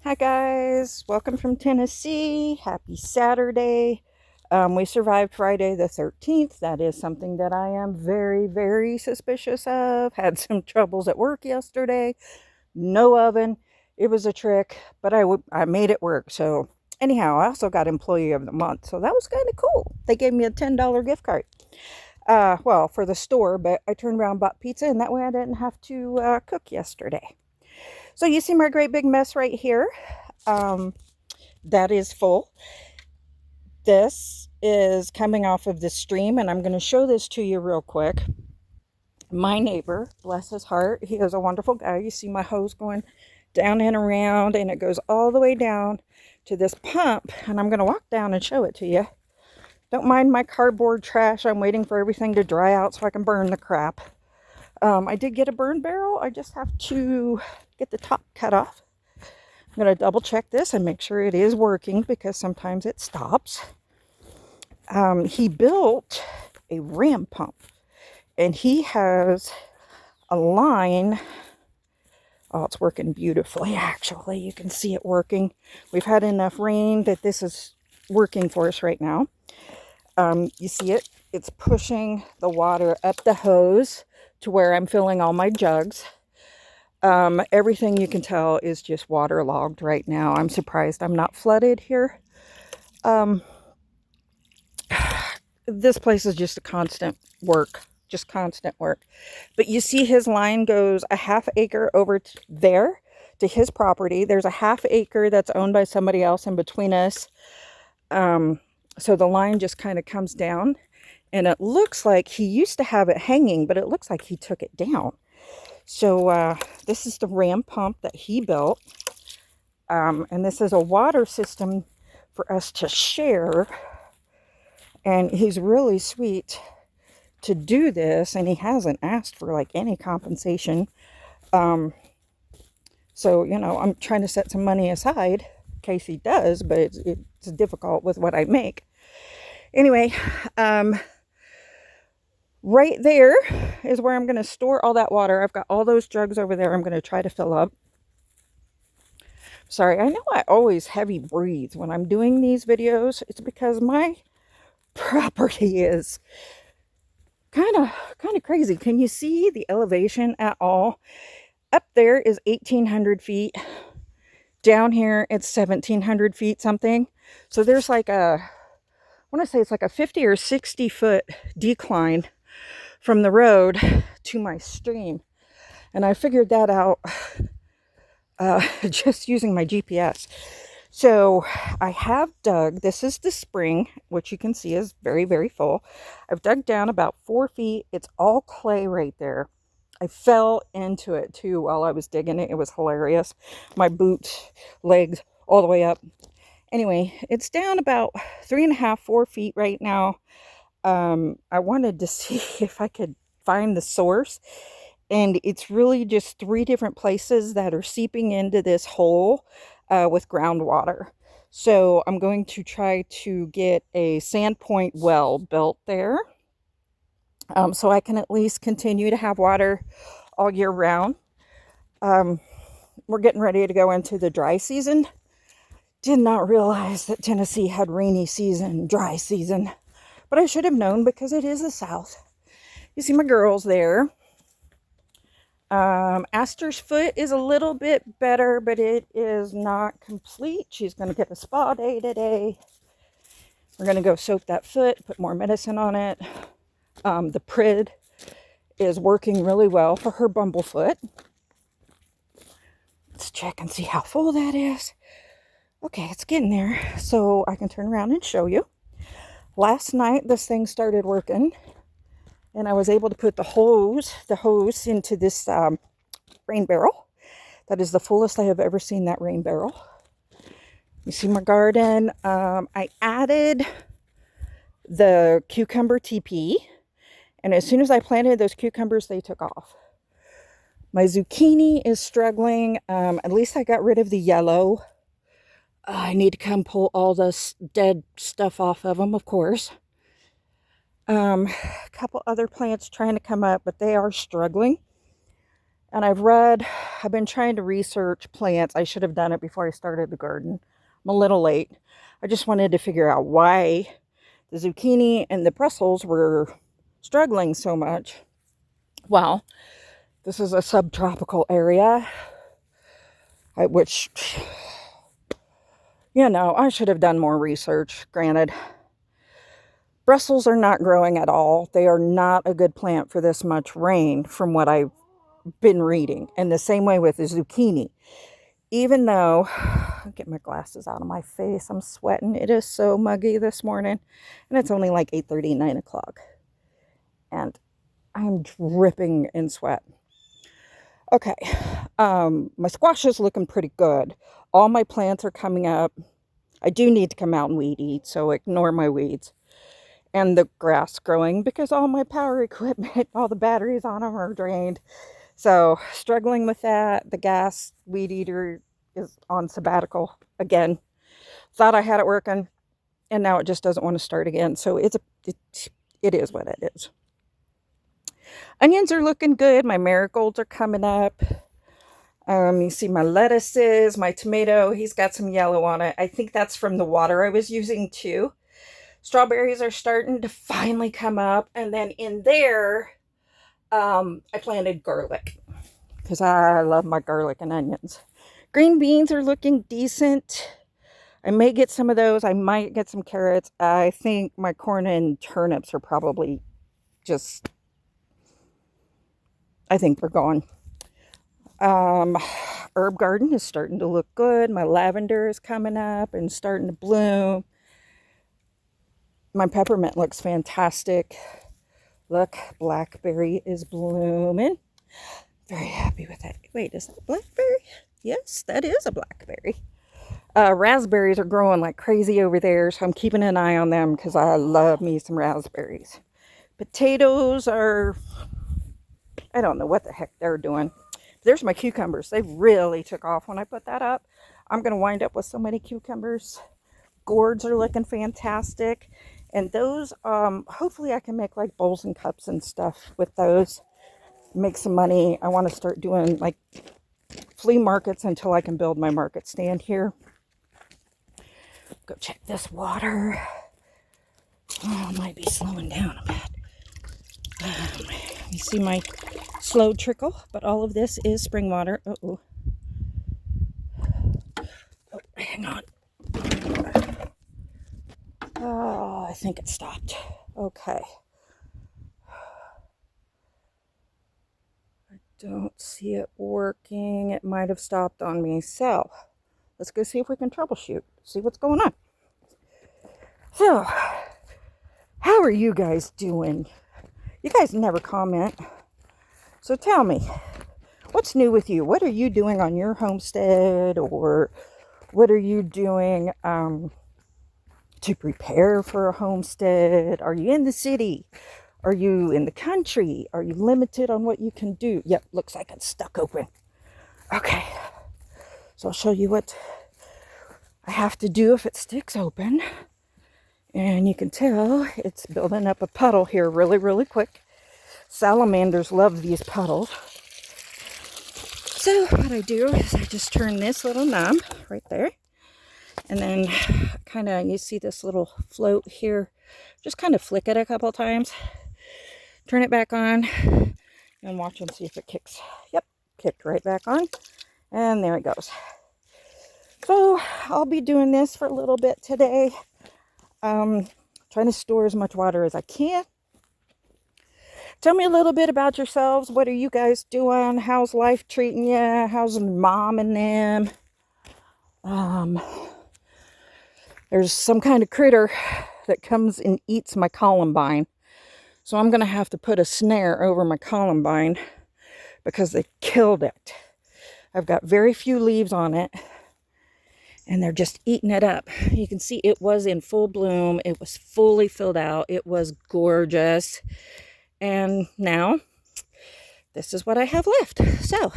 Hi guys, welcome from Tennessee. Happy Saturday. We survived Friday the 13th. That is something that I am very, very suspicious of. Had some troubles at work yesterday. No oven. It was a trick, but I made it work. So anyhow, I also got Employee of the Month. So that was kind of cool. They gave me a $10 gift card. Well, for the store, but I turned around and bought pizza, and that way I didn't have to cook yesterday. So you see my great big mess right here. Um, that is full. This is coming off of the stream, and I'm going to show this to you real quick. My neighbor, bless his heart, he is a wonderful guy. You see my hose going down and around, and it goes all the way down to this pump, and I'm going to walk down and show it to you. Don't mind my cardboard trash. I'm waiting for everything to dry out so I can burn the crap. I did get a burn barrel. I just have to get the top cut off. I'm going to double check this and make sure it is working because sometimes it stops. He built a ram pump, and he has a line. Oh, it's working beautifully, actually. You can see it working. We've had enough rain that this is working for us right now. You see it? It's pushing the water up the hose to where I'm filling all my jugs. Everything you can tell is just waterlogged right now. I'm surprised I'm not flooded here. This place is just a constant work. Just constant work. But you see his line goes a half acre over there to his property. There's a half acre that's owned by somebody else in between us. So the line just kind of comes down, and it looks like he used to have it hanging, but it looks like he took it down. So this is the ram pump that he built. And this is a water system for us to share. And he's really sweet to do this, and he hasn't asked for like any compensation. So, I'm trying to set some money aside in case he does, but it's difficult with what I make. Anyway, right there is where I'm going to store all that water. I've got all those jugs over there I'm going to try to fill up. Sorry, I know I always heavy breathe when I'm doing these videos. It's because my property is kind of crazy. Can you see the elevation at all? Up there is 1,800 feet. Down here, it's 1,700 feet something. So there's like I want to say it's like a 50 or 60 foot decline from the road to my stream. And I figured that out just using my GPS. So I have dug, this is the spring, which you can see is very, very full. I've dug down about 4 feet. It's all clay right there. I fell into it too while I was digging it. It was hilarious. My boot legs all the way up. Anyway, it's down about 3.5, 4 feet right now. I wanted to see if I could find the source. And it's really just 3 different places that are seeping into this hole with groundwater. So I'm going to try to get a sandpoint well built there. So I can at least continue to have water all year round. We're getting ready to go into the dry season. Did not realize that Tennessee had rainy season, dry season. But I should have known because it is the South. You see my girls there. Aster's foot is a little bit better, but it is not complete. She's going to get a spa day today. We're going to go soak that foot, put more medicine on it. The Prid is working really well for her bumblefoot. Let's check and see how full that is. Okay, it's getting there. So I can turn around and show you. Last night, this thing started working, and I was able to put the hose into this rain barrel. That is the fullest I have ever seen that rain barrel. You see my garden. I added the cucumber TP, and as soon as I planted those cucumbers, they took off. My zucchini is struggling. At least I got rid of the yellow. I need to come pull all this dead stuff off of them, of course. A couple other plants trying to come up, but they are struggling. And I've been trying to research plants. I should have done it before I started the garden. I'm a little late. I just wanted to figure out why the zucchini and the Brussels were struggling so much. Well, this is a subtropical area, which, I should have done more research, granted. Brussels are not growing at all. They are not a good plant for this much rain, from what I've been reading. And the same way with the zucchini. Even though, I'll get my glasses out of my face, I'm sweating. It is so muggy this morning. And it's only like 8:30, 9 o'clock. And I'm dripping in sweat. Okay, my squash is looking pretty good. All my plants are coming up. I do need to come out and weed eat, so ignore my weeds. And the grass growing because all my power equipment, all the batteries on them are drained. So struggling with that. The gas weed eater is on sabbatical again. Thought I had it working, and now it just doesn't want to start again. So it is what it is. Onions are looking good. My marigolds are coming up. You see my lettuces, my tomato. He's got some yellow on it. I think that's from the water I was using too. Strawberries are starting to finally come up. And then in there, I planted garlic because I love my garlic and onions. Green beans are looking decent. I may get some of those. I might get some carrots. I think my corn and turnips are probably just, I think they're gone. Herb garden is starting to look good. My lavender is coming up and starting to bloom. My peppermint looks fantastic. Look, blackberry is blooming. Very happy with it. Wait, is that a blackberry? Yes, that is a blackberry. Raspberries are growing like crazy over there, so I'm keeping an eye on them because I love me some raspberries. Potatoes are, I don't know what the heck they're doing. There's my cucumbers. They really took off when I put that up. I'm going to wind up with so many cucumbers. Gourds are looking fantastic. And those, hopefully I can make like bowls and cups and stuff with those. Make some money. I want to start doing like flea markets until I can build my market stand here. Go check this water. Oh, I might be slowing down a bit. You see my slow trickle, but all of this is spring water. Oh, hang on. Oh, I think it stopped. Okay. I don't see it working. It might have stopped on me. So, let's go see if we can troubleshoot. See what's going on. So, how are you guys doing? You guys never comment. So tell me, what's new with you? What are you doing on your homestead? Or what are you doing to prepare for a homestead? Are you in the city? Are you in the country? Are you limited on what you can do? Yep, looks like it's stuck open. Okay, so I'll show you what I have to do if it sticks open. And you can tell it's building up a puddle here really, really quick. Salamanders love these puddles. So what I do is I just turn this little knob right there. And then kind of, you see this little float here. Just kind of flick it a couple times. Turn it back on. And watch and see if it kicks. Yep, kicked right back on. And there it goes. So I'll be doing this for a little bit today. Trying to store as much water as I can. Tell me a little bit about yourselves. What are you guys doing? How's life treating you? How's mom and them? There's some kind of critter that comes and eats my columbine. So I'm going to have to put a snare over my columbine because they killed it. I've got very few leaves on it. And they're just eating it up. You can see it was in full bloom. It was fully filled out. It was gorgeous. And now, this is what I have left. So,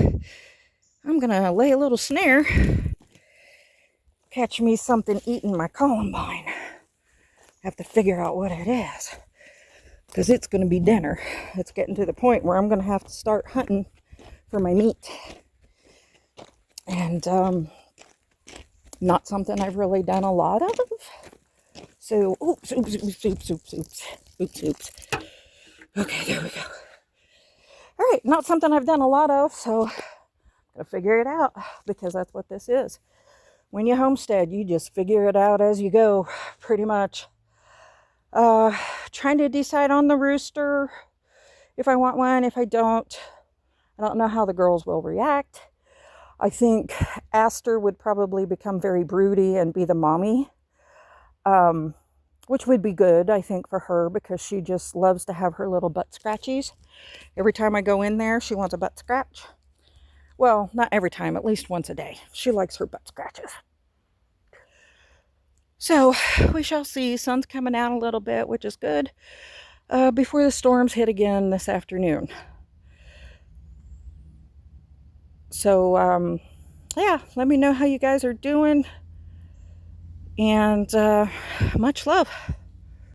I'm going to lay a little snare. Catch me something eating my columbine. Have to figure out what it is. Because it's going to be dinner. It's getting to the point where I'm going to have to start hunting for my meat. And not something I've really done a lot of. So, oops. Okay, there we go. All right, not something I've done a lot of, so gotta figure it out, because that's what this is. When you homestead, you just figure it out as you go, pretty much. Trying to decide on the rooster, if I want one, if I don't. I don't know how the girls will react. I think Aster would probably become very broody and be the mommy, which would be good, I think, for her, because she just loves to have her little butt scratchies. Every time I go in there, she wants a butt scratch. Well, not every time, at least once a day. She likes her butt scratches. So we shall see. Sun's coming out a little bit, which is good, before the storms hit again this afternoon. So, yeah, let me know how you guys are doing. And much love.